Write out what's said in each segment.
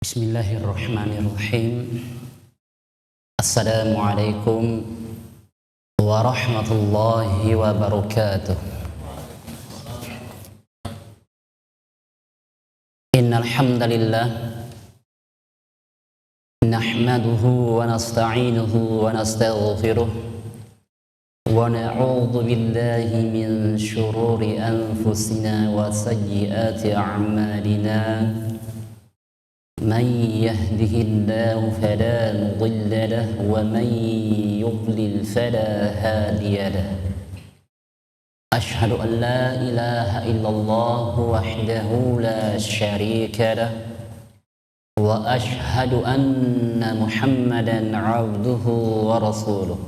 Bismillahirrahmanirrahim. Assalamualaikum warahmatullahi wabarakatuh. Innal hamdalillah nahmaduhu wa nasta'inuhu wa nastaghfiruh wa na'udzu billahi min shururi anfusina wa sayyiati a'malina. من يهده الله فلا مضل له ومن يضلل فلا هادي له أشهد أن لا إله إلا الله وحده لا شريك له وأشهد أن محمدا عبده ورسوله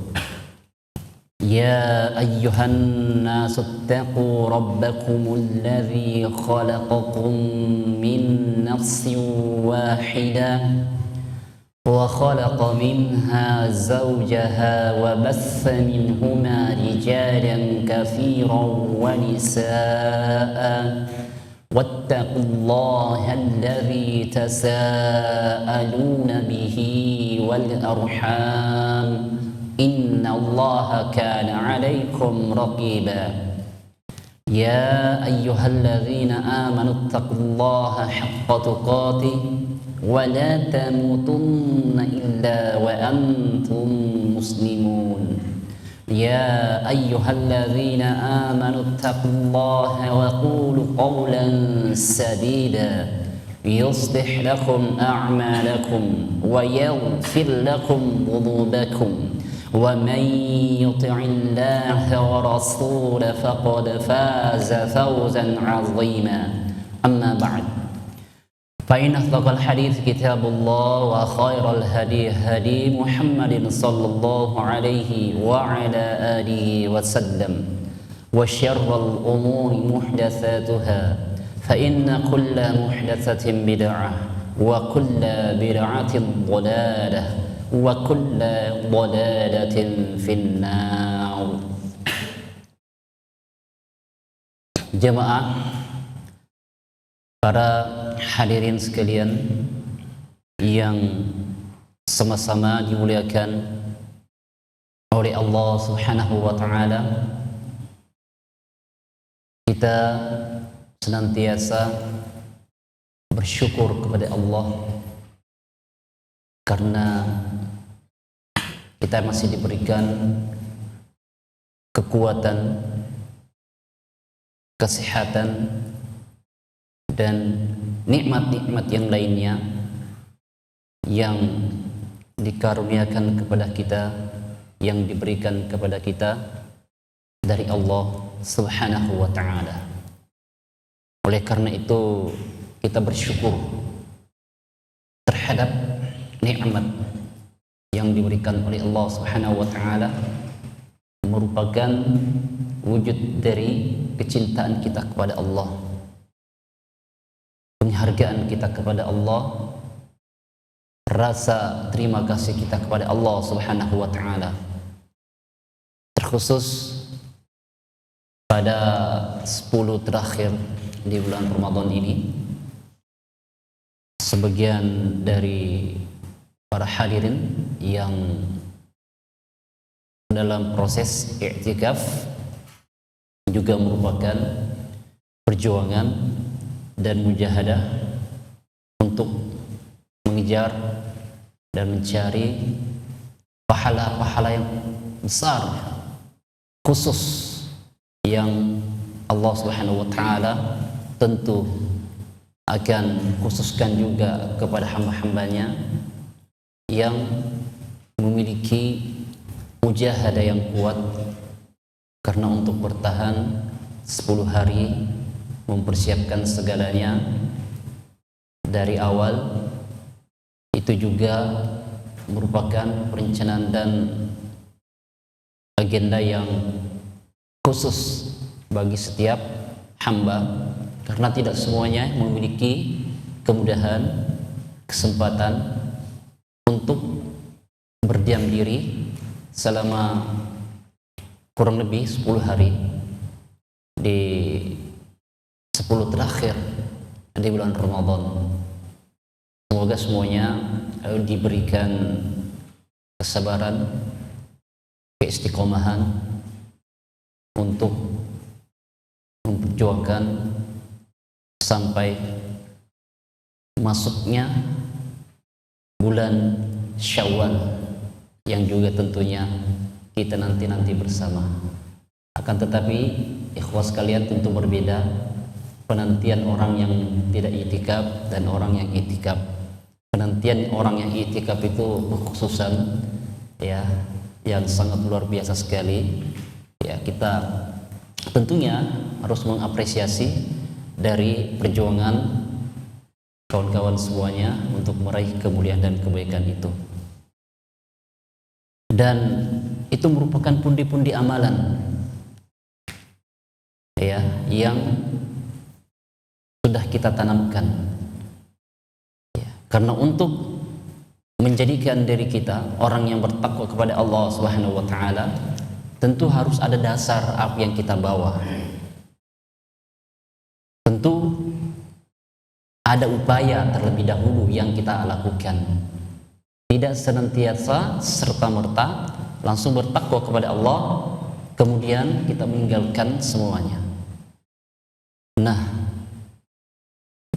يا أيها الناس اتقوا ربكم الذي خلقكم من نفس واحدة وخلق منها زوجها وبث منهما رجالا كثيرا ونساء واتقوا الله الذي تساءلون به والأرحام إن الله كان عليكم رقيبا يا أيها الذين آمنوا اتقوا الله حق تقاته ولا تموتن إلا وأنتم مسلمون يا أيها الذين آمنوا اتقوا الله وقولوا قولا سديدا يصلح لكم أعمالكم ويغفر لكم ذنوبكم ومن يطع الله ورسوله فقد فاز فوزا عظيما أما بعد فإن أصدق الحديث كتاب الله وخير الهدي هدي محمد صلى الله عليه وعلى آله وسلم وشر الأمور محدثاتها فإن كل محدثة بدعة وكل بدعة ضلالة وكل ضلالة في النار. Jemaah, para hadirin sekalian yang sama-sama dimuliakan oleh Allah Subhanahu wa taala, kita senantiasa bersyukur kepada Allah karena kita masih diberikan kekuatan, kesehatan, dan nikmat-nikmat yang lainnya yang dikaruniakan kepada kita, yang diberikan kepada kita dari Allah Subhanahu wa ta'ala. Oleh karena itu kita bersyukur terhadap nikmat yang diberikan oleh Allah Subhanahu wa ta'ala, merupakan wujud dari kecintaan kita kepada Allah, penghargaan kita kepada Allah, rasa terima kasih kita kepada Allah Subhanahu wa ta'ala. Terkhusus pada 10 terakhir di bulan Ramadan ini, sebagian dari para hadirin yang dalam proses i'tikaf juga merupakan perjuangan dan mujahadah untuk mengejar dan mencari pahala-pahala yang besar khusus yang Allah Subhanahu wa ta'ala tentu akan khususkan juga kepada hamba-hambanya yang memiliki mujahadah yang kuat, karena untuk bertahan 10 hari mempersiapkan segalanya dari awal, itu juga merupakan perencanaan dan agenda yang khusus bagi setiap hamba, karena tidak semuanya memiliki kemudahan, kesempatan untuk berdiam diri selama kurang lebih 10 hari di 10 terakhir di bulan Ramadan. semoga semuanya diberikan kesabaran, keistiqomahan untuk memperjuangkan sampai masuknya bulan Syawal yang juga tentunya kita nanti bersama. Akan tetapi ikhwas sekalian, tentu berbeda penantian orang yang tidak itikaf dan orang yang itikaf. Penantian orang yang itikaf itu kekhususan ya yang sangat luar biasa sekali. Ya, kita tentunya harus mengapresiasi dari perjuangan kawan-kawan semuanya untuk meraih kemuliaan dan kebaikan itu. Dan itu merupakan pundi-pundi amalan ya yang sudah kita tanamkan ya, karena untuk menjadikan diri kita orang yang bertakwa kepada Allah Subhanahu wa taala, tentu harus ada dasar apa yang kita bawa. Tentu ada upaya terlebih dahulu yang kita lakukan. Tidak senantiasa serta-merta langsung bertakwa kepada Allah kemudian kita meninggalkan semuanya. Nah,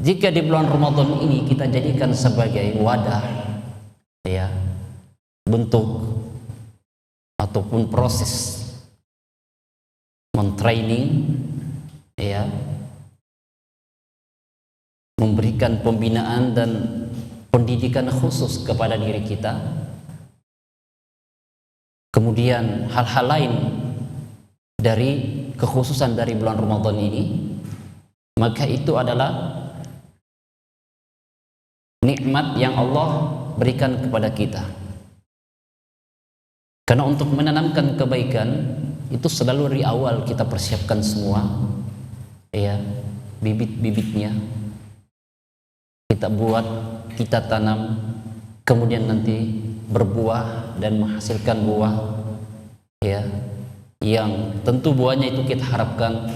jika di bulan Ramadan ini kita jadikan sebagai wadah ya, bentuk ataupun proses mentraining ya, memberikan pembinaan dan pendidikan khusus kepada diri kita, kemudian hal-hal lain dari kekhususan dari bulan Ramadan ini, maka itu adalah nikmat yang Allah berikan kepada kita. Karena untuk menanamkan kebaikan itu selalu dari awal kita persiapkan semua ya, bibit-bibitnya kita buat, kita tanam, kemudian nanti berbuah dan menghasilkan buah ya, yang tentu buahnya itu kita harapkan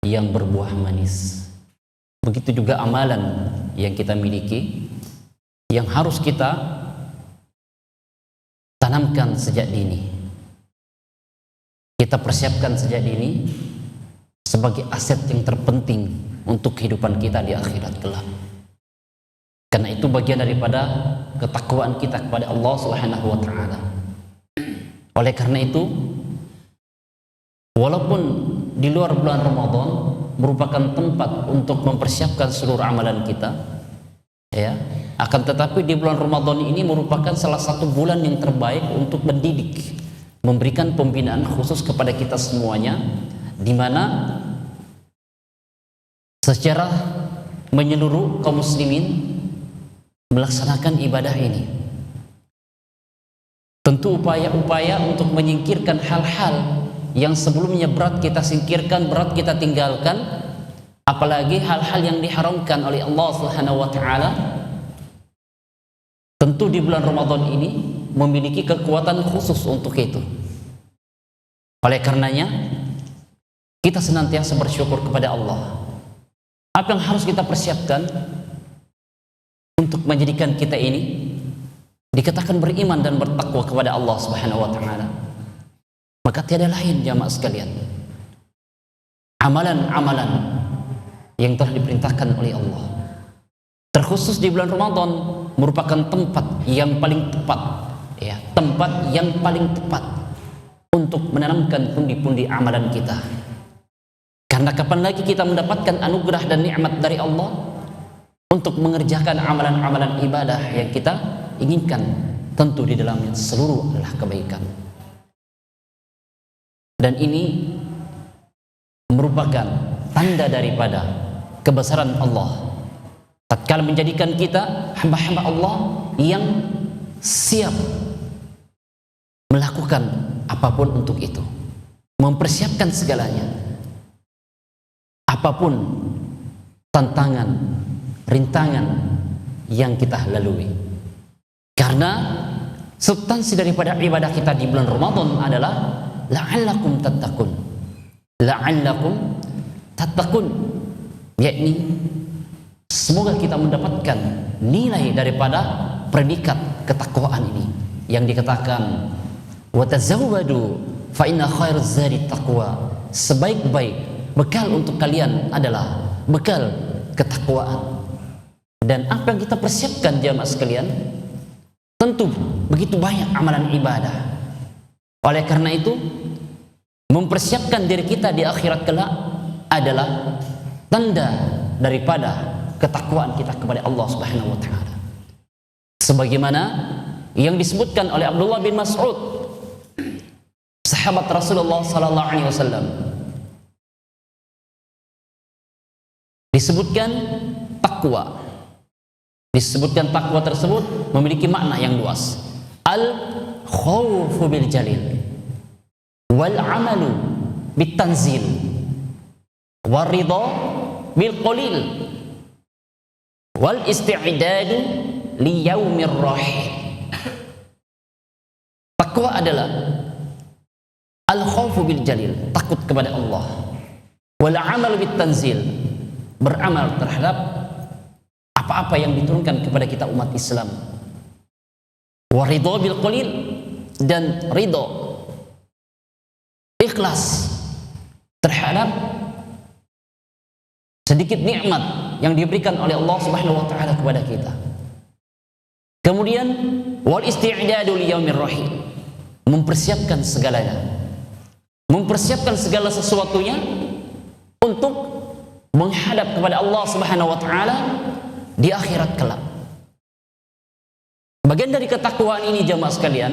yang berbuah manis. Begitu juga amalan yang kita miliki yang harus kita tanamkan sejak dini, kita persiapkan sejak dini sebagai aset yang terpenting untuk kehidupan kita di akhirat kelak. Karena itu bagian daripada ketakwaan kita kepada Allah Subhanahu wa taala. Oleh karena itu, walaupun di luar bulan Ramadan merupakan tempat untuk mempersiapkan seluruh amalan kita ya, akan tetapi di bulan Ramadan ini merupakan salah satu bulan yang terbaik untuk mendidik, memberikan pembinaan khusus kepada kita semuanya, di mana secara menyeluruh kaum muslimin melaksanakan ibadah ini. Tentu upaya-upaya untuk menyingkirkan hal-hal yang sebelumnya berat kita singkirkan, berat kita tinggalkan, apalagi hal-hal yang diharamkan oleh Allah Subhanahu wa taala. Tentu di bulan Ramadan ini memiliki kekuatan khusus untuk itu. Oleh karenanya kita senantiasa bersyukur kepada Allah. Apa yang harus kita persiapkan untuk menjadikan kita ini dikatakan beriman dan bertakwa kepada Allah Subhanahu wa taala? Maka tiada lain jamaah sekalian, amalan-amalan yang telah diperintahkan oleh Allah, terkhusus di bulan Ramadan, merupakan tempat yang paling tepat ya, tempat yang paling tepat untuk menanamkan pundi-pundi amalan kita. Karena kapan lagi kita mendapatkan anugerah dan nikmat dari Allah untuk mengerjakan amalan-amalan ibadah yang kita inginkan? Tentu di dalamnya seluruh adalah kebaikan. Dan ini merupakan tanda daripada kebesaran Allah tatkala menjadikan kita hamba-hamba Allah yang siap melakukan apapun untuk itu, mempersiapkan segalanya, apapun tantangan, rintangan yang kita lalui. Karena substansi daripada ibadah kita di bulan Ramadan adalah la'allakum tattaqun. La'allakum tattaqun, yakni Semoga kita mendapatkan nilai daripada predikat ketakwaan ini yang dikatakan wa tazawwadu fa inna khairaz zadi taqwa. Sebaik-baik bekal untuk kalian adalah bekal ketakwaan. Dan apa yang kita persiapkan jamaah sekalian, tentu begitu banyak amalan ibadah. Oleh karena itu, mempersiapkan diri kita di akhirat kelak adalah tanda daripada ketakwaan kita kepada Allah Subhanahu wa taala. Sebagaimana yang disebutkan oleh Abdullah bin Mas'ud, sahabat Rasulullah sallallahu alaihi wasallam. Disebutkan takwa. Disebutkan takwa tersebut memiliki makna yang luas. Al-khawfu bil jalil wal amalu bit tanzil wal ridha bil qalil wal isti'dadu li yaumir rahil. Takwa adalah al-khawfu bil jalil, takut kepada Allah, wal amalu bit tanzil, beramal terhadap apa-apa yang diturunkan kepada kita umat Islam, wa ridha bil qalil, dan ridha, ikhlas terhadap sedikit nikmat yang diberikan oleh Allah Subhanahu wa taala kepada kita. Kemudian wal isti'dadu li yaumir rahil, mempersiapkan segalanya, mempersiapkan segala sesuatunya untuk menghadap kepada Allah Subhanahu wa taala di akhirat kelak. Bagian dari ketakwaan ini jamaah sekalian,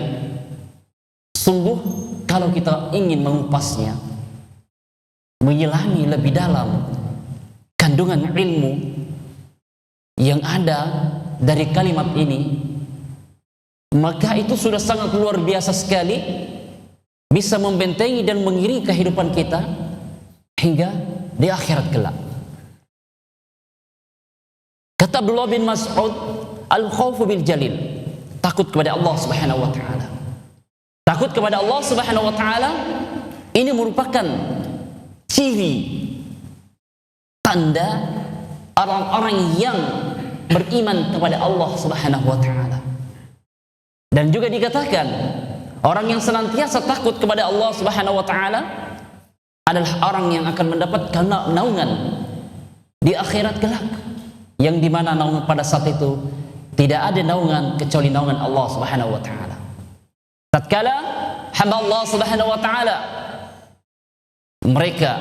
sungguh kalau kita ingin mengupasnya, menyelami lebih dalam kandungan ilmu yang ada dari kalimat ini, maka itu sudah sangat luar biasa sekali, bisa membentengi dan mengiringi kehidupan kita hingga di akhirat kelak. Kata Abdullah bin Mas'ud, al-khawfu bil jalil, takut kepada Allah Subhanahu wa taala. Takut kepada Allah Subhanahu wa taala ini merupakan ciri tanda orang-orang yang beriman kepada Allah Subhanahu wa taala. Dan juga dikatakan orang yang senantiasa takut kepada Allah Subhanahu wa taala adalah orang yang akan mendapatkan naungan di akhirat kelak, yang dimana naungan pada saat itu tidak ada naungan kecuali naungan Allah Subhanahu wa taala. Tatkala hamba Allah Subhanahu wa taala mereka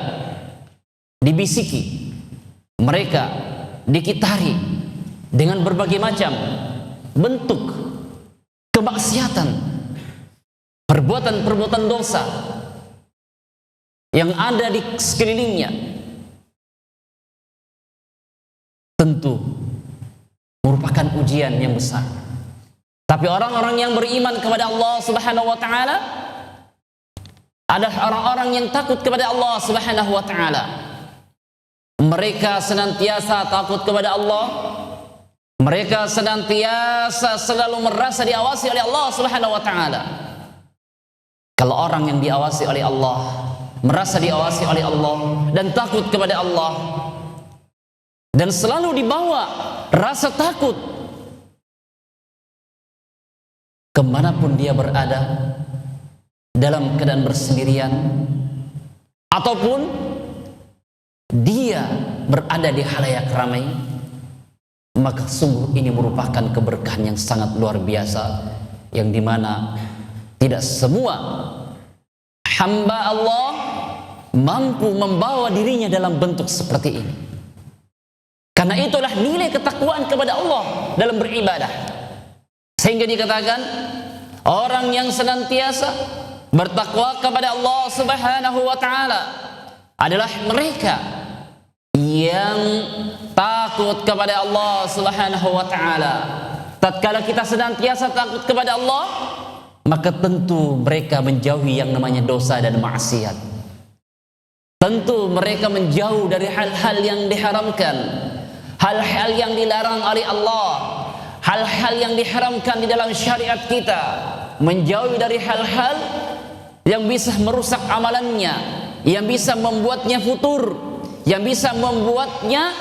dibisiki, mereka dikitari dengan berbagai macam bentuk kemaksiatan, perbuatan-perbuatan dosa yang ada di sekelilingnya, tentu merupakan ujian yang besar. Tapi orang-orang yang beriman kepada Allah Subhanahu wa taala adalah orang-orang yang takut kepada Allah Subhanahu wa taala. Mereka senantiasa takut kepada Allah. Mereka senantiasa selalu merasa diawasi oleh Allah Subhanahu wa taala. Kalau orang yang diawasi oleh Allah, merasa diawasi oleh Allah dan takut kepada Allah, dan selalu dibawa rasa takut kemanapun dia berada, dalam keadaan bersendirian ataupun dia berada di halayak ramai, maka sungguh ini merupakan keberkahan yang sangat luar biasa, yang dimana tidak semua hamba Allah mampu membawa dirinya dalam bentuk seperti ini. Karena itulah nilai ketakwaan kepada Allah dalam beribadah, sehingga dikatakan orang yang senantiasa bertakwa kepada Allah Subhanahu wa taala adalah mereka yang takut kepada Allah Subhanahu wa taala. Tatkala kita senantiasa takut kepada Allah, maka tentu mereka menjauhi yang namanya dosa dan maksiat. Tentu mereka menjauh dari hal-hal yang diharamkan, hal-hal yang dilarang oleh Allah, hal-hal yang diharamkan di dalam syariat kita, menjauhi dari hal-hal yang bisa merusak amalannya, yang bisa membuatnya futur, yang bisa membuatnya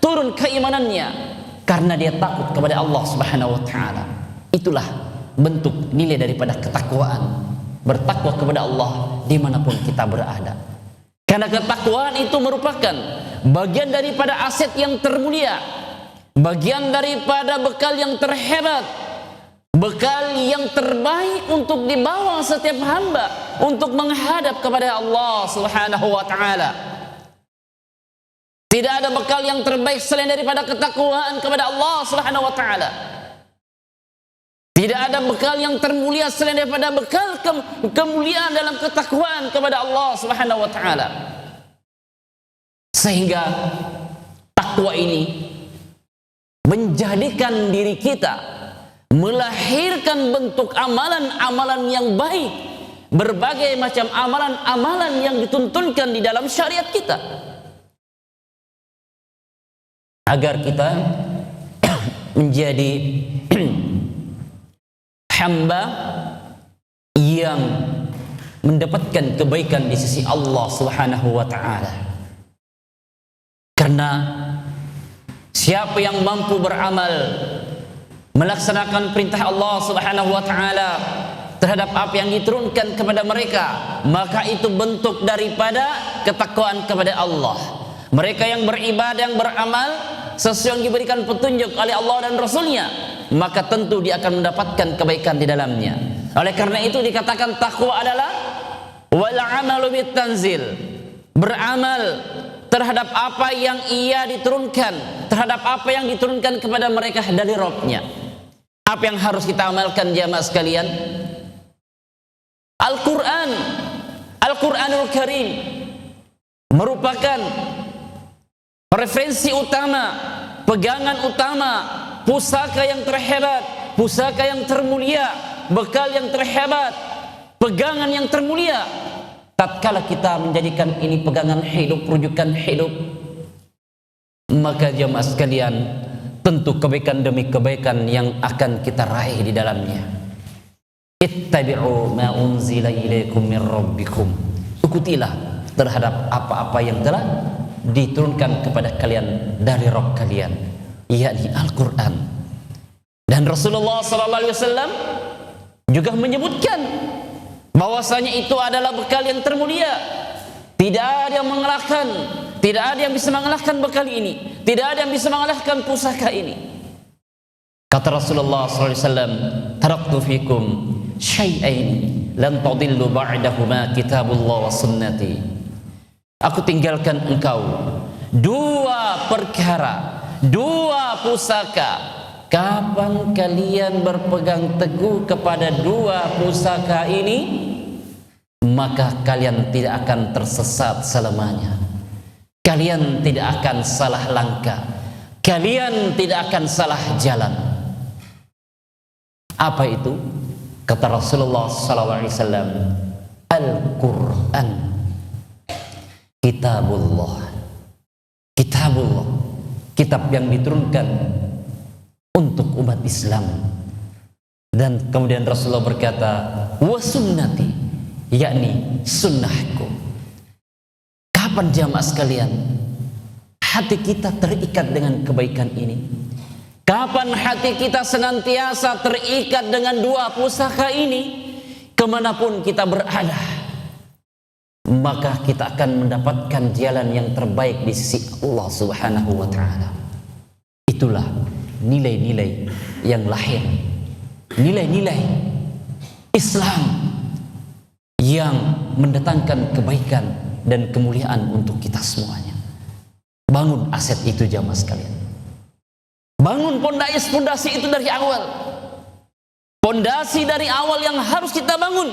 turun keimanannya karena dia takut kepada Allah Subhanahu wa taala. Itulah bentuk nilai daripada ketakwaan. Bertakwa kepada Allah dimanapun kita berada. Karena ketakwaan itu merupakan bagian daripada aset yang termulia, bagian daripada bekal yang terhebat, bekal yang terbaik untuk dibawa setiap hamba untuk menghadap kepada Allah Subhanahu wa taala. Tidak ada bekal yang terbaik selain daripada ketakwaan kepada Allah Subhanahu wa taala. Tidak ada bekal yang termulia selain daripada bekal kemuliaan dalam ketakwaan kepada Allah Subhanahu wa taala. Sehingga takwa ini menjadikan diri kita melahirkan bentuk amalan-amalan yang baik, berbagai macam amalan-amalan yang dituntunkan di dalam syariat kita, agar kita menjadi hamba yang mendapatkan kebaikan di sisi Allah Subhanahu wa taala. Karena siapa yang mampu beramal melaksanakan perintah Allah Subhanahu wa taala terhadap apa yang diturunkan kepada mereka, maka itu bentuk daripada ketakwaan kepada Allah. Mereka yang beribadah, yang beramal sesuai yang diberikan petunjuk oleh Allah dan Rasulnya, maka tentu dia akan mendapatkan kebaikan di dalamnya. Oleh karena itu dikatakan takwa adalah wal amalu bit tanzil, beramal terhadap apa yang ia diturunkan, terhadap apa yang diturunkan kepada mereka dari Rabb-Nya. Apa yang harus kita amalkan jamaah sekalian? Al-Quran, Al-Quranul Karim merupakan referensi utama, pegangan utama, pusaka yang terhebat, pusaka yang termulia, bekal yang terhebat, pegangan yang termulia. Tatkala kita menjadikan ini pegangan hidup, rujukan hidup, maka jamaah sekalian, tentu kebaikan demi kebaikan yang akan kita raih di dalamnya. Ittabi'u ma unzila ilaikum min rabbikum. Ikutilah terhadap apa-apa yang telah diturunkan kepada kalian dari Rabb kalian, yakni Al-Quran. Dan Rasulullah SAW juga menyebutkan bahwasanya itu adalah bekal yang termulia. Tidak ada yang mengalahkan, tidak ada yang bisa mengalahkan bekal ini, tidak ada yang bisa mengalahkan pusaka ini. Kata Rasulullah SAW, taraktu fikum syai'ain lan tadillu ba'dahuma kitabullah wa sunnati. Aku tinggalkan engkau dua perkara, dua pusaka. Kapan kalian berpegang teguh kepada dua pusaka ini, maka kalian tidak akan tersesat selamanya. Kalian tidak akan salah langkah, kalian tidak akan salah jalan. Apa itu? Kata Rasulullah SAW, Al-Quran, Kitabullah. Kitabullah, kitab yang diturunkan untuk umat Islam. Dan kemudian Rasulullah berkata, wa sunnati, yakni sunnahku. Kapan jamaah sekalian hati kita terikat dengan kebaikan ini? Kapan hati kita senantiasa terikat dengan dua pusaka ini? Kemanapun kita berada, maka kita akan mendapatkan jalan yang terbaik di sisi Allah Subhanahu wa ta'ala. Itulah nilai-nilai yang lahir, nilai-nilai Islam yang mendatangkan kebaikan dan kemuliaan untuk kita semuanya. Bangun aset itu jamaah sekalian. Bangun pondasi itu dari awal. Pondasi dari awal yang harus kita bangun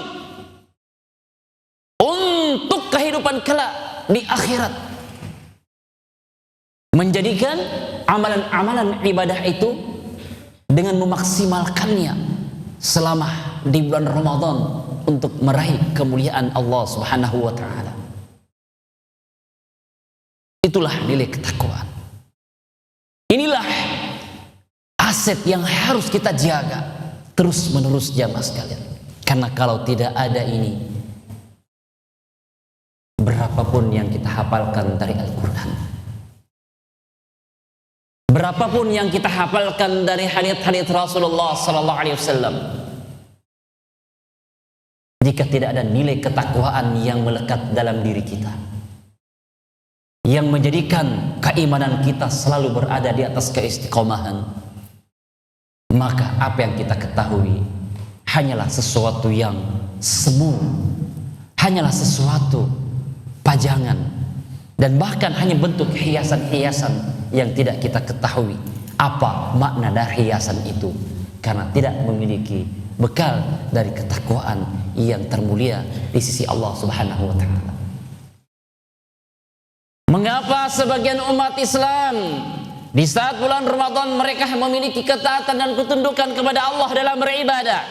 untuk kehidupan kelak di akhirat. Menjadikan amalan-amalan ibadah itu dengan memaksimalkannya selama di bulan Ramadan untuk meraih kemuliaan Allah Subhanahu wa ta'ala. Itulah nilai ketakwaan. Inilah aset yang harus kita jaga terus menerus jamaah sekalian. Karena kalau tidak ada ini, berapapun yang kita hafalkan dari Al-Quran, berapapun yang kita hafalkan dari hadits-hadits Rasulullah sallallahu alaihi wasallam, jika tidak ada nilai ketakwaan yang melekat dalam diri kita, yang menjadikan keimanan kita selalu berada di atas keistiqomahan, maka apa yang kita ketahui hanyalah sesuatu yang semu, hanyalah sesuatu pajangan, dan bahkan hanya bentuk hiasan-hiasan yang tidak kita ketahui apa makna dari hiasan itu, karena tidak memiliki bekal dari ketakwaan yang termulia di sisi Allah Subhanahu wa taala. Mengapa sebagian umat Islam di saat bulan Ramadan mereka memiliki ketaatan dan ketundukan kepada Allah dalam beribadah?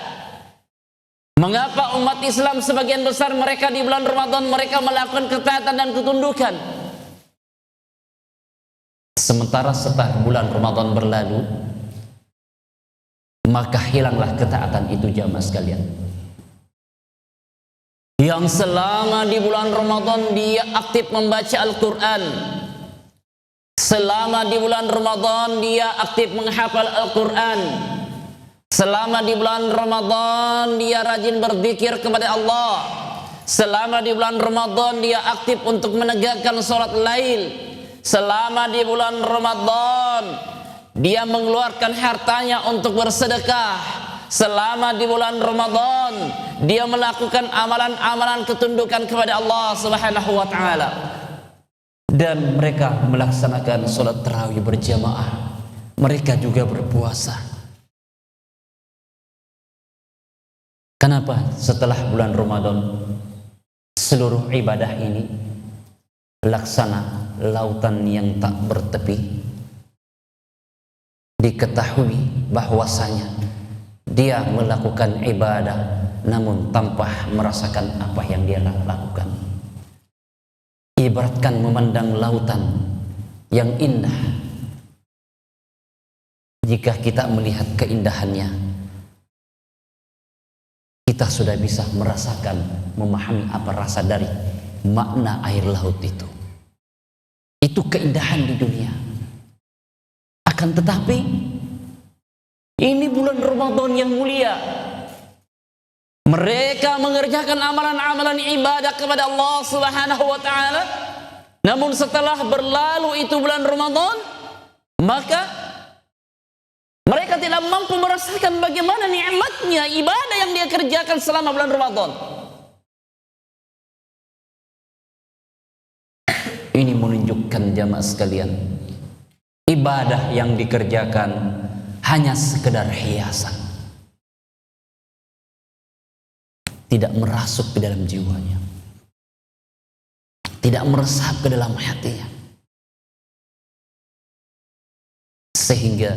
Mengapa umat Islam sebagian besar mereka di bulan Ramadan mereka melakukan ketaatan dan ketundukan? Sementara setelah bulan Ramadan berlalu, maka hilanglah ketaatan itu jamaah sekalian. Yang selama di bulan Ramadan dia aktif membaca Al-Quran, selama di bulan Ramadan dia aktif menghafal Al-Quran, selama di bulan Ramadan dia rajin berzikir kepada Allah, selama di bulan Ramadan dia aktif untuk menegakkan sholat lail, selama di bulan Ramadan dia mengeluarkan hartanya untuk bersedekah, selama di bulan Ramadan dia melakukan amalan-amalan ketundukan kepada Allah Subhanahu wa taala, dan mereka melaksanakan sholat tarawih berjamaah, mereka juga berpuasa. Kenapa setelah bulan Ramadan seluruh ibadah ini laksana lautan yang tak bertepi? Diketahui bahwasanya dia melakukan ibadah namun tanpa merasakan apa yang dia lakukan. Ibaratkan memandang lautan yang indah, jika kita melihat keindahannya, kita sudah bisa merasakan, memahami apa rasa dari makna air laut itu. Itu keindahan di dunia. Akan tetapi ini bulan Ramadan yang mulia, mereka mengerjakan amalan-amalan ibadah kepada Allah Subhanahu wa taala, namun setelah berlalu itu bulan Ramadan, maka mereka tidak mampu merasakan bagaimana nikmatnya ibadah yang dia kerjakan selama bulan Ramadan. Ini menunjukkan jamaah sekalian, ibadah yang dikerjakan hanya sekedar hiasan, tidak merasuk ke dalam jiwanya, tidak meresap ke dalam hatinya, sehingga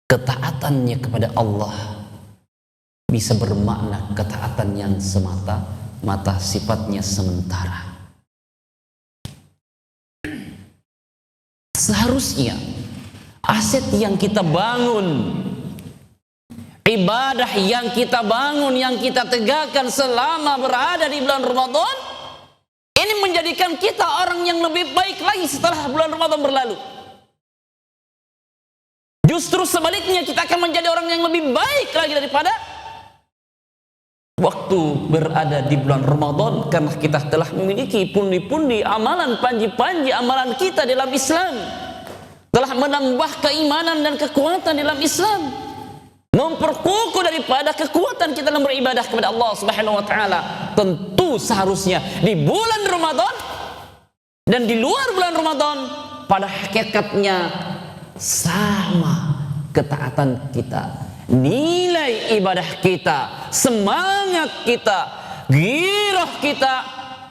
ketaatannya kepada Allah bisa bermakna ketaatan yang semata-mata sifatnya sementara. Seharusnya aset yang kita bangun, ibadah yang kita bangun, yang kita tegakkan selama berada di bulan Ramadan, ini menjadikan kita orang yang lebih baik lagi setelah bulan Ramadan berlalu. Justru sebaliknya, kita akan menjadi orang yang lebih baik lagi daripada waktu berada di bulan Ramadan, karena kita telah memiliki pundi-pundi amalan, panji-panji amalan kita dalam Islam, telah menambah keimanan dan kekuatan dalam Islam, memperkukuh daripada kekuatan kita dalam beribadah kepada Allah Subhanahu wa taala. Tentu seharusnya di bulan Ramadan dan di luar bulan Ramadan pada hakikatnya sama ketaatan kita, nilai ibadah kita, semangat kita, girah kita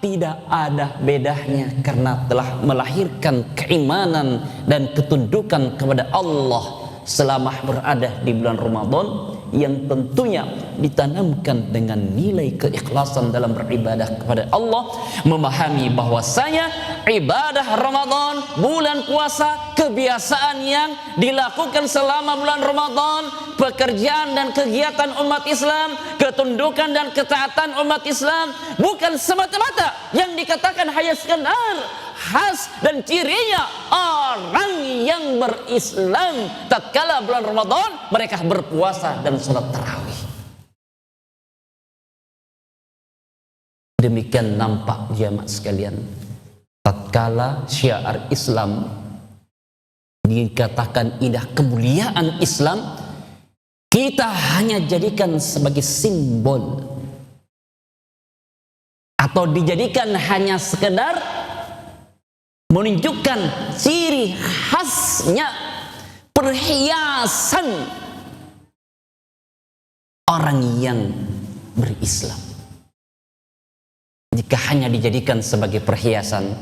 tidak ada bedanya, karena telah melahirkan keimanan dan ketundukan kepada Allah selama berada di bulan Ramadan. yang tentunya ditanamkan dengan nilai keikhlasan dalam beribadah kepada Allah, memahami bahwasanya ibadah Ramadan, bulan puasa, kebiasaan yang dilakukan selama bulan Ramadan, pekerjaan dan kegiatan umat Islam, ketundukan dan ketaatan umat Islam, bukan semata-mata yang dikatakan hanya sekedar khas dan cirinya orang yang berislam tatkala bulan Ramadan mereka berpuasa dan salat tarawih. Demikian nampak jamaah sekalian, tatkala syiar Islam dikatakan indah, kemuliaan Islam kita hanya jadikan sebagai simbol atau dijadikan hanya sekedar menunjukkan ciri khasnya perhiasan orang yang berislam. Jika hanya dijadikan sebagai perhiasan,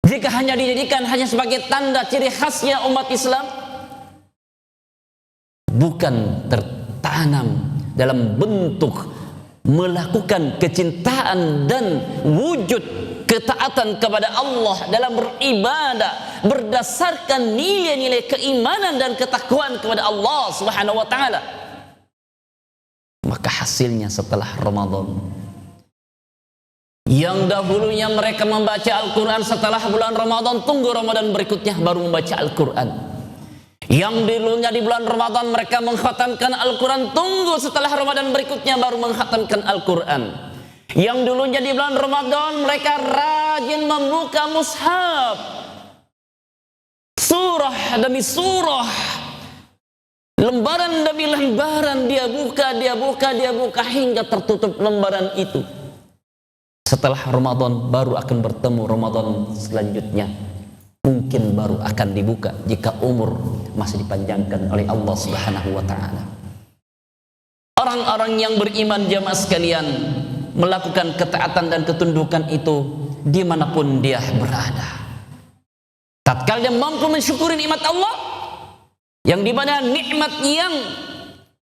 jika hanya dijadikan hanya sebagai tanda ciri khasnya umat Islam, bukan tertanam dalam bentuk melakukan kecintaan dan wujud ketaatan kepada Allah dalam beribadah berdasarkan nilai-nilai keimanan dan ketakwaan kepada Allah Subhanahu wa taala, maka hasilnya setelah Ramadan yang dahulunya mereka membaca Al-Quran setelah bulan Ramadan, tunggu Ramadan berikutnya baru membaca Al-Quran. Yang dulunya di bulan Ramadan mereka mengkhatamkan Al-Quran, tunggu setelah Ramadan berikutnya baru mengkhatamkan Al-Quran. Yang dulunya di bulan Ramadan mereka rajin membuka mushaf, surah demi surah, lembaran demi lembaran dia buka hingga tertutup lembaran itu. Setelah Ramadan baru akan bertemu Ramadan selanjutnya, mungkin baru akan dibuka jika umur masih dipanjangkan oleh Allah Subhanahu wa taala. Orang-orang yang beriman jamaah sekalian melakukan ketaatan dan ketundukan itu dimanapun dia berada. Tatkala dia mampu mensyukuri nikmat Allah, yang dimana nikmat yang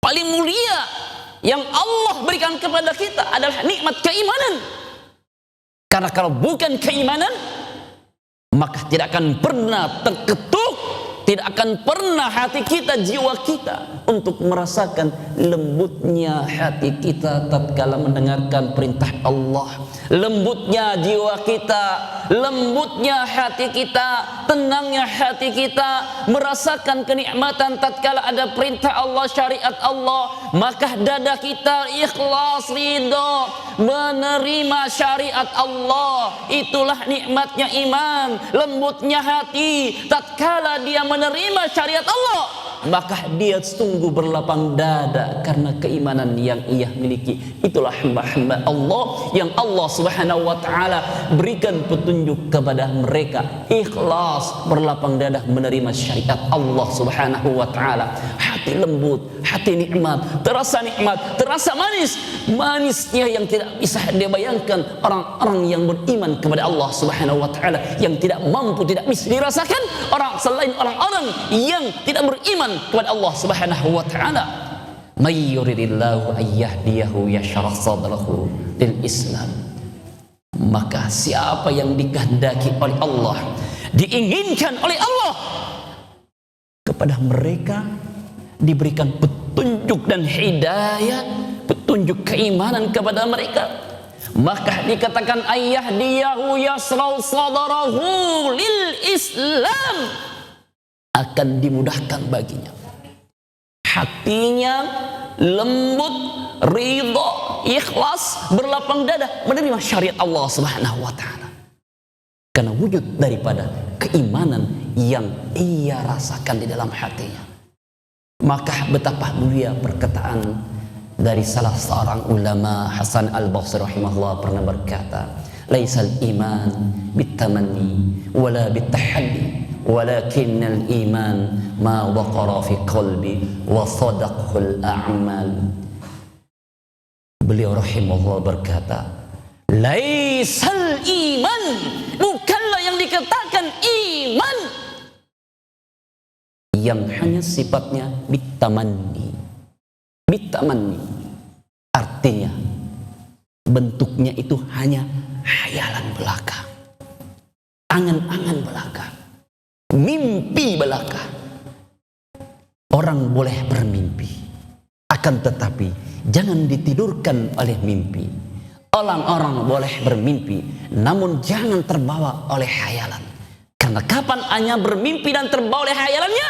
paling mulia yang Allah berikan kepada kita adalah nikmat keimanan. Karena kalau bukan keimanan, maka tidak akan pernah terketuk, tidak akan pernah hati kita, jiwa kita untuk merasakan lembutnya hati kita tatkala mendengarkan perintah Allah, lembutnya jiwa kita, lembutnya hati kita, tenangnya hati kita, merasakan kenikmatan tatkala ada perintah Allah, syariat Allah, maka dada kita ikhlas, ridho, menerima syariat Allah. Itulah nikmatnya iman, lembutnya hati tatkala dia menerima syariat Allah, maka dia sungguh berlapang dada karena keimanan yang ia miliki. Itulah hamba-hamba Allah yang Allah Subhanahu wa taala berikan petunjuk kepada mereka, ikhlas, berlapang dada menerima syariat Allah Subhanahu wa taala. Hati lembut, hati nikmat, terasa manis, manisnya yang tidak bisa dia bayangkan orang-orang yang beriman kepada Allah Subhanahu wa taala, yang tidak mampu, tidak bisa dirasakan orang selain orang-orang yang tidak beriman kepada Allah Subhanahu wa taala. May yuridillahu ayyahdiyahu yashrah sadrahu lil Islam. Maka siapa yang dikehendaki oleh Allah, diinginkan oleh Allah, kepada mereka diberikan petunjuk dan hidayah, petunjuk keimanan kepada mereka. Maka dikatakan ayyahdiyahu yashrah sadrahu lil Islam, akan dimudahkan baginya, hatinya lembut, ridha, ikhlas, berlapang dada menerima syariat Allah Subhanahu wa taala, karena wujud daripada keimanan yang ia rasakan di dalam hatinya. Maka betapa mulia perkataan dari salah seorang ulama, Hasan Al-Basri rahimahullah, pernah berkata, laisal iman bitamanni wala bitahaddi, walakinnal iman ma waqara fi qalbi wa sadaqul a'mal. Beliau rahimahullah berkata, laisal iman, bukanlah yang dikatakan iman yang hanya sifatnya bitamanni, bitamanni. Artinya bentuknya itu hanya hayalan belaka, angan-angan belaka, mimpi belaka. Orang boleh bermimpi, akan tetapi jangan ditidurkan oleh mimpi. Orang-orang boleh bermimpi, namun jangan terbawa oleh hayalan. Karena kapan hanya bermimpi dan terbawa oleh hayalannya,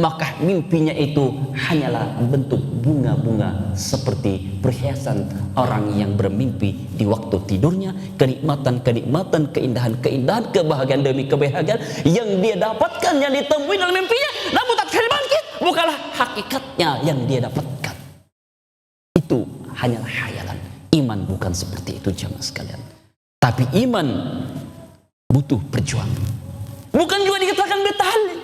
maka mimpinya itu hanyalah bentuk bunga-bunga seperti perhiasan orang yang bermimpi di waktu tidurnya, kenikmatan-kenikmatan, keindahan-keindahan, kebahagiaan demi kebahagiaan yang dia dapatkan, yang ditemui dalam mimpinya, namun tak kali bangkit, bukanlah hakikatnya yang dia dapatkan. Itu hanyalah hayalan. Iman bukan seperti itu jamaah sekalian. Tapi iman butuh perjuangan. Bukan juga dikatakan betahli.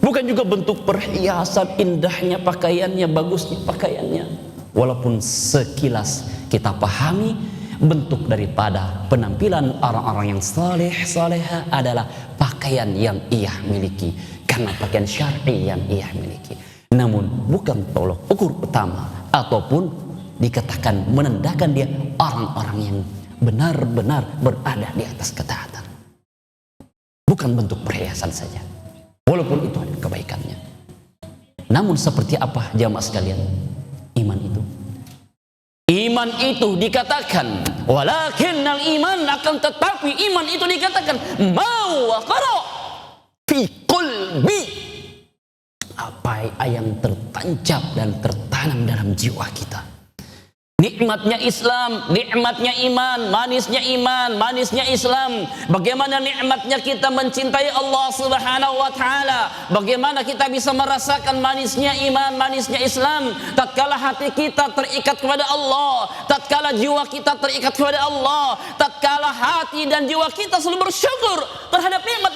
Bukan juga bentuk perhiasan, indahnya pakaiannya, bagusnya pakaiannya. Walaupun sekilas kita pahami bentuk daripada penampilan orang-orang yang saleh saleha adalah pakaian yang ia miliki, karena pakaian syar'i yang ia miliki. Namun bukan tolok ukur utama ataupun dikatakan menandakan dia orang-orang yang benar-benar berada di atas ketaatan. Bukan bentuk perhiasan saja, walaupun itu ada kebaikannya. Namun seperti apa jamaah sekalian iman itu? Iman itu dikatakan walakinnal iman, akan tetapi iman itu dikatakan ma waqara fi qalbi, apa yang tertancap dan tertanam dalam jiwa kita. Nikmatnya Islam, nikmatnya iman, manisnya Islam. Bagaimana nikmatnya kita mencintai Allah Subhanahu wa taala? Bagaimana kita bisa merasakan manisnya iman, manisnya Islam? Tatkala hati kita terikat kepada Allah, tatkala jiwa kita terikat kepada Allah, tatkala hati dan jiwa kita selalu bersyukur terhadap nikmat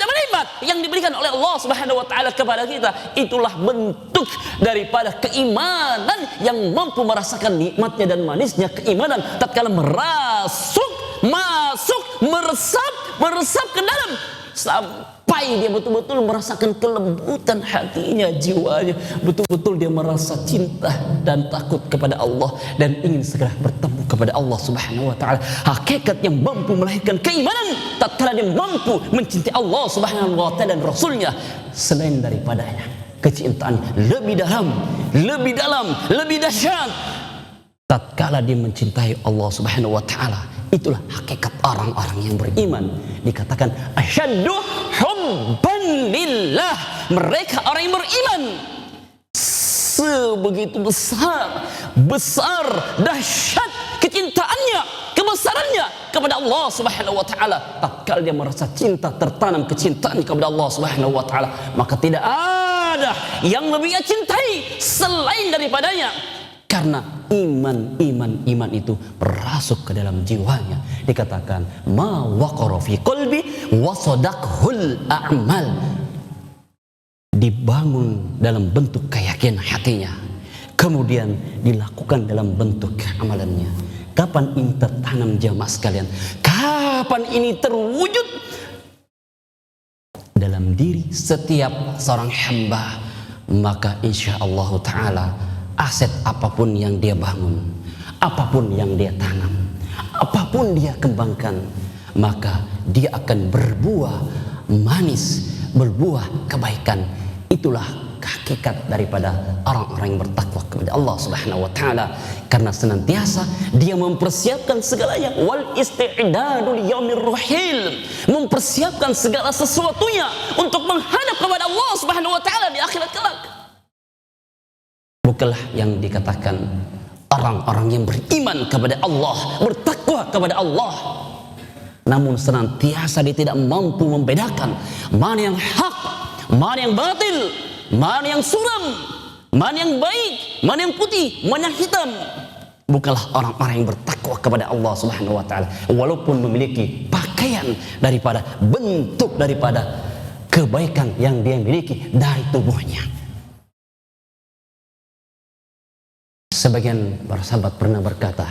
yang diberikan oleh Allah Subhanahu wa taala kepada kita. Itulah bentuk daripada keimanan yang mampu merasakan nikmatnya dan manisnya keimanan tatkala meresap ke dalam sampai dia betul-betul merasakan kelembutan hatinya, jiwanya, betul-betul dia merasa cinta dan takut kepada Allah dan ingin segera bertemu kepada Allah Subhanahu wa taala. Hakikat yang mampu melahirkan keimanan tatkala dia mampu mencintai Allah Subhanahu wa taala dan Rasulnya, selain daripadanya kecintaan lebih dalam, lebih dahsyat tatkala dia mencintai Allah Subhanahu wa taala. Itulah hakikat orang-orang yang beriman. Dikatakan asyaddu hubban lillah. Mereka orang yang beriman sebegitu besar dahsyat kecintaannya, kebesarannya kepada Allah Subhanahu wa taala. Tatkala dia merasa cinta, tertanam kecintaan kepada Allah Subhanahu wa taala, maka tidak ada yang lebih ia cintai selain daripadanya. Karena iman itu merasuk ke dalam jiwanya. Dikatakan ma waqara fi qalbi wa sadaqhul a'mal. Dibangun dalam bentuk keyakinan hatinya, kemudian dilakukan dalam bentuk amalannya. Kapan ini tertanam jamaah sekalian? Kapan ini terwujud dalam diri setiap seorang hamba? Maka insyaallah taala aset apapun yang dia bangun, apapun yang dia tanam, apapun dia kembangkan, maka dia akan berbuah manis, berbuah kebaikan. Itulah hakikat daripada orang-orang yang bertakwa kepada Allah Subhanahu wa taala, karena senantiasa dia mempersiapkan segalanya, wal isti'dadu liyaumir rahil, mempersiapkan segala sesuatunya untuk menghadap kepada Allah Subhanahu wa taala di akhirat kelak. Bukanlah yang dikatakan orang-orang yang beriman kepada Allah, bertakwa kepada Allah, namun senantiasa dia tidak mampu membedakan mana yang hak, mana yang batil, mana yang suram, mana yang baik, mana yang putih, mana yang hitam. Bukanlah orang-orang yang bertakwa kepada Allah Subhanahu wa taala, walaupun memiliki pakaian daripada bentuk daripada kebaikan yang dia miliki dari tubuhnya. Sebagian para sahabat pernah berkata,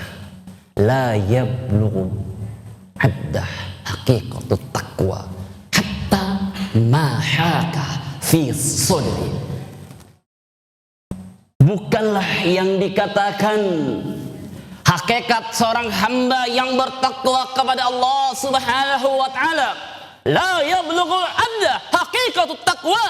la yablughu abdah haqiqatut taqwa hatta ma haka fi sadri. bukanlah yang dikatakan hakikat seorang hamba yang bertakwa kepada Allah Subhanahu wa taala. La yablughul 'abda haqiqatut taqwa.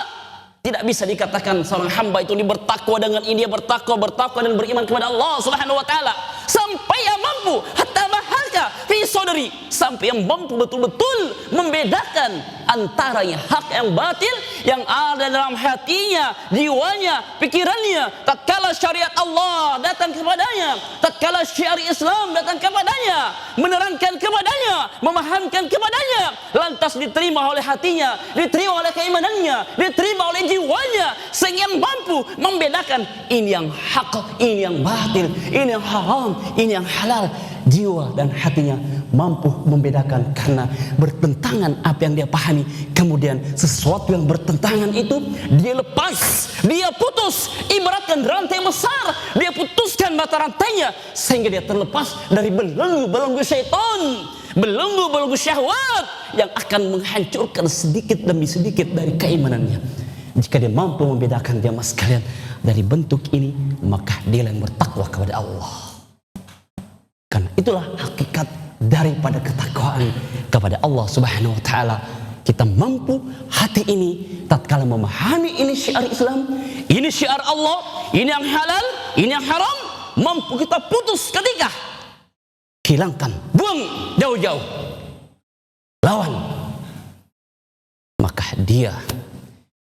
Tidak bisa dikatakan seorang hamba itu bertakwa dengan ini, dia bertakwa dan beriman kepada Allah Subhanahu wa taala sampai yang mampu hatta mahaka fi sadri, sampai yang mampu betul-betul membedakan antara yang hak yang batil yang ada dalam hatinya, jiwanya, pikirannya tatkala syariat Allah datang kepadanya, tatkala syiar Islam datang kepadanya, menerangkan kepadanya, memahamkan kepadanya, lantas diterima oleh hatinya, diterima oleh keimanannya, diterima oleh jiwanya, sehingga mampu membedakan ini yang hak, ini yang batil, ini yang haram, ini yang halal. Jiwa dan hatinya mampu membedakan karena bertentangan apa yang dia pahami. Kemudian sesuatu yang bertentangan itu dia lepas, dia putus, ibaratkan rantai besar, dia putuskan mata rantainya sehingga dia terlepas dari belenggu-belenggu syaitan, belenggu-belenggu syahwat yang akan menghancurkan sedikit demi sedikit dari keimanannya. Jika dia mampu membedakan jamaah sekalian dari bentuk ini, maka dia yang bertakwa kepada Allah. Karena itulah hakikat daripada ketakwaan kepada Allah Subhanahu wa taala. Kita mampu hati ini tatkala memahami ini syiar Islam, ini syiar Allah, ini yang halal, ini yang haram, mampu kita putus ketika hilangkan, buang jauh-jauh, lawan, maka dia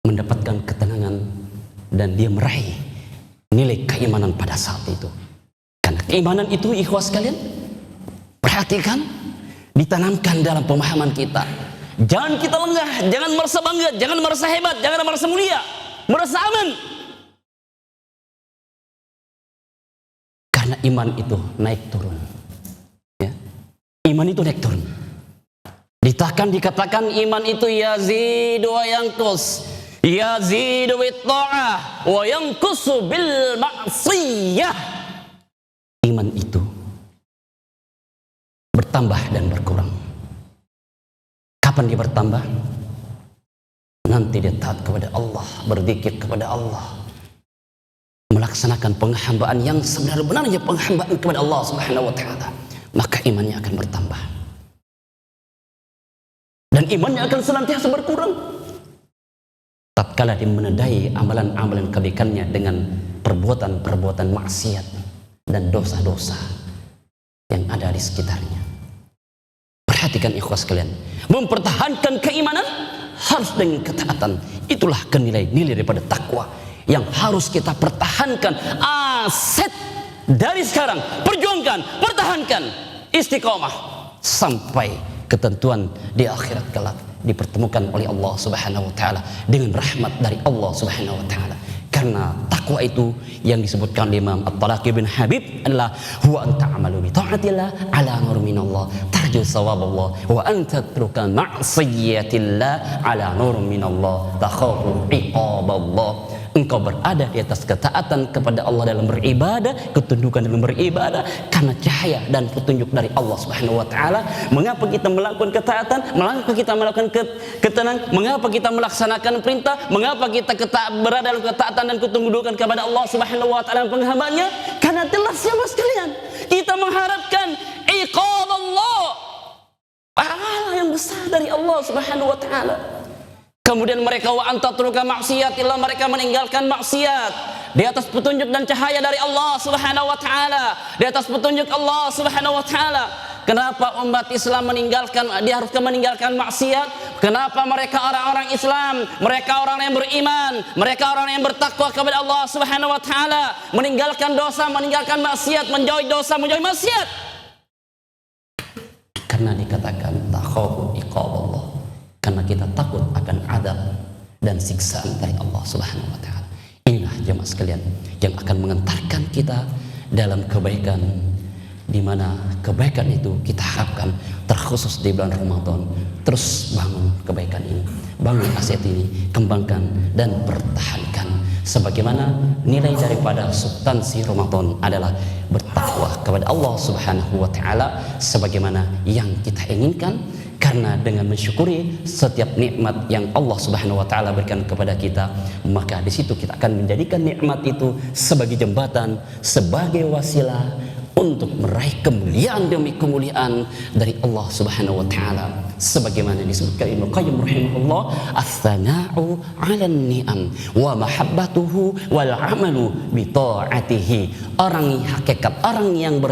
mendapatkan ketenangan dan dia meraih nilai keimanan pada saat itu. Karena keimanan itu, ikhwas sekalian, perhatikan, ditanamkan dalam pemahaman kita. Jangan kita lengah, jangan merasa bangga, jangan merasa hebat, jangan merasa mulia, merasa aman. Karena iman itu naik turun. Ya. Iman itu naik turun. Dikatakan iman itu yazidu wa yanqus, yazidu bit ta'ah wa yanqusu bil ma'siyah. Iman itu bertambah dan berkurang. Kapan dia bertambah? Nanti dia taat kepada Allah, berzikir kepada Allah, melaksanakan penghambaan yang sebenarnya penghambaan kepada Allah Subhanahu wa taala, maka imannya akan bertambah. Dan imannya akan senantiasa berkurang tatkala dia menodai amalan-amalan kebaikannya dengan perbuatan-perbuatan maksiat dan dosa-dosa yang ada di sekitarnya. Perhatikan ikhwas kalian, mempertahankan keimanan harus dengan ketaatan. Itulah nilai-nilai daripada takwa yang harus kita pertahankan. Aset dari sekarang, perjuangkan, pertahankan, istiqomah sampai ketentuan di akhirat kelak dipertemukan oleh Allah Subhanahu wa taala dengan rahmat dari Allah Subhanahu wa taala. Karena takwa itu yang disebutkan oleh Imam At-Talaqi bin Habib adalah huwa anta amalu bi ta'atillah ala nur minallah tarju sawaballah wa anta tatruka ma'siyatillah ala nur minallah takhafu iqaballah. Engkau berada di atas ketaatan kepada Allah dalam beribadah, ketundukan dalam beribadah karena cahaya dan petunjuk dari Allah Subhanahu wa taala. Mengapa kita melakukan ketaatan? Mengapa kita melakukan ketenangan? Mengapa kita melaksanakan perintah? Mengapa kita berada dalam ketaatan dan ketundukan kepada Allah Subhanahu wa taala penghambanya? Karena jelas ya Mas sekalian, kita mengharapkan iqab Allah, pahala yang besar dari Allah Subhanahu wa taala. Kemudian mereka wa antatruka maksiatillah, mereka meninggalkan maksiat di atas petunjuk dan cahaya dari Allah Subhanahu wa taala, di atas petunjuk Allah Subhanahu wa taala. Kenapa umat Islam diharuskan meninggalkan maksiat? Kenapa mereka orang-orang Islam, mereka orang yang beriman, mereka orang yang bertakwa kepada Allah Subhanahu wa taala, meninggalkan dosa, meninggalkan maksiat, menjauhi dosa, menjauhi maksiat? Karena dikatakan takhafu iqaballah. Karena kita takut akan adab dan siksaan dari Allah Subhanahu wa taala. Inilah jemaah sekalian yang akan mengantarkan kita dalam kebaikan, di mana kebaikan itu kita harapkan terkhusus di bulan Ramadan. Terus bangun kebaikan ini, bangun aset ini, kembangkan dan pertahankan. Sebagaimana nilai daripada substansi Ramadan adalah bertakwa kepada Allah Subhanahu wa taala sebagaimana yang kita inginkan. Karena dengan mensyukuri setiap nikmat yang Allah Subhanahu wa taala berikan kepada kita, maka di situ kita akan menjadikan nikmat itu sebagai jembatan, sebagai wasilah untuk meraih kemuliaan demi kemuliaan dari Allah Subhanahu wa taala. Sebagaimana disebutkan Ibnu Qayyim rahimahullah, "Ats-tsana'u 'alan ni'am wa mahabbatuhu wal 'amalu bi ta'atihi." Orang hakikat, orang yang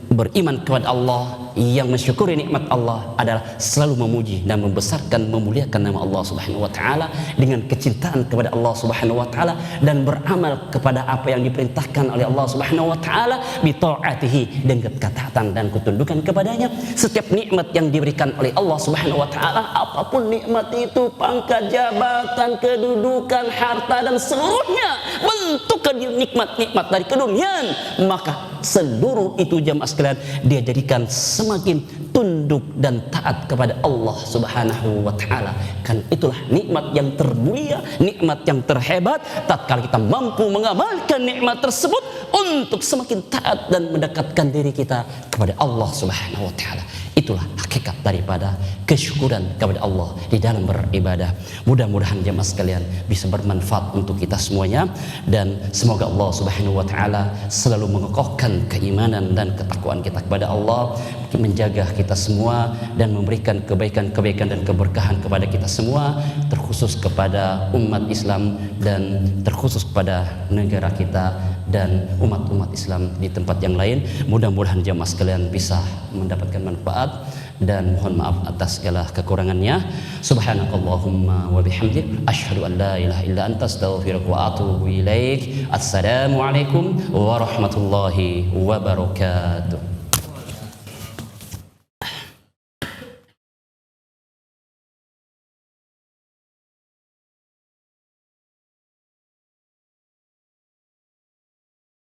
beriman kepada Allah, yang mensyukuri nikmat Allah adalah selalu memuji dan membesarkan, memuliakan nama Allah Subhanahu wa taala dengan kecintaan kepada Allah Subhanahu wa taala dan beramal kepada apa yang diperintahkan oleh Allah Subhanahu wa taala bi taatihi, dengan ketaatan dan ketundukan kepadanya. Setiap nikmat yang diberikan oleh Allah Subhanahu wa taala, apapun nikmat itu, pangkat, jabatan, kedudukan, harta dan seluruhnya bentuk nikmat-nikmat dari keduniaan, maka seluruh itu jamaah sekalian dia jadikan semakin tunduk dan taat kepada Allah Subhanahu wa taala. Kan itulah nikmat yang termulia, nikmat yang terhebat tatkala kita mampu mengamalkan nikmat tersebut untuk semakin taat dan mendekatkan diri kita kepada Allah Subhanahu wa taala. Itulah hakikat daripada kesyukuran kepada Allah di dalam beribadah. Mudah-mudahan jemaah sekalian bisa bermanfaat untuk kita semuanya, dan semoga Allah Subhanahu wa taala selalu mengokohkan keimanan dan ketakwaan kita kepada Allah, menjaga kita semua dan memberikan kebaikan-kebaikan dan keberkahan kepada kita semua, terkhusus kepada umat Islam dan terkhusus kepada negara kita dan umat-umat Islam di tempat yang lain. Mudah-mudahan jemaah sekalian bisa mendapatkan manfaat, dan mohon maaf atas segala kekurangannya. Subhanakallahumma wa bihamdik, asyhadu an la ilaha illa anta, astaghfiruka wa atubu ilaik. Assalamualaikum warahmatullahi wabarakatuh.